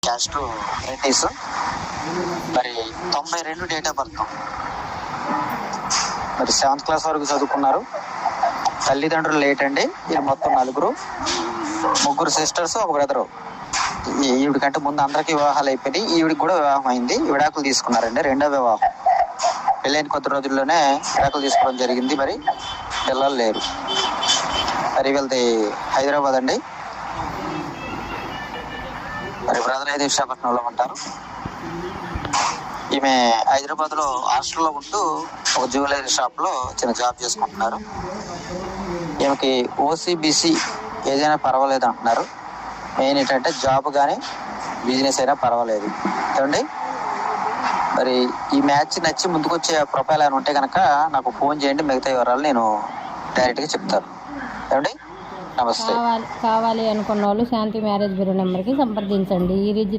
Caste Reddy's. మరి 92 date of birth. మరి 7th class వరకు చదువుకున్నారు. తల్లిదండ్రులు లేట్ అండి. వీళ్ళు మొత్తం 4, 3 సిస్టర్స్, 1 బ్రదరు. ఈవిడ కంటే ముందు అందరికీ వివాహాలు అయిపోయి ఈవిడికి కూడా వివాహం అయింది. విడాకులు తీసుకున్నారండి. 2వ వివాహం. పెళ్ళైన కొద్ది రోజుల్లోనే విడాకులు తీసుకోవడం జరిగింది. మరి పిల్లలు లేరు. మరి వీళ్ళది హైదరాబాద్ అండి. మరి బ్రదర్ అయితే విశాఖపట్నంలో ఉంటారు. ఈమె హైదరాబాద్ లో హాస్టల్లో ఉంటూ ఒక జ్యువెలరీ షాప్ లో చిన్న జాబ్ చేసుకుంటున్నారు. ఈమెకి ఓసీబీసీ ఏదైనా పర్వాలేదు అంటున్నారు. మెయిన్ ఏంటంటే జాబ్ కానీ బిజినెస్ అయినా పర్వాలేదు. ఏమండి, మరి ఈ మ్యాచ్ నచ్చి ముందుకొచ్చే ప్రొఫైల్ అని ఉంటే కనుక నాకు ఫోన్ చేయండి. మిగతా వివరాలు నేను డైరెక్ట్గా చెప్తాను. ఏమండి, నమస్తే. కావాలి అనుకున్న వాళ్ళు శాంతి మ్యారేజ్ బ్యూరో నెంబర్కి సంప్రదించండి.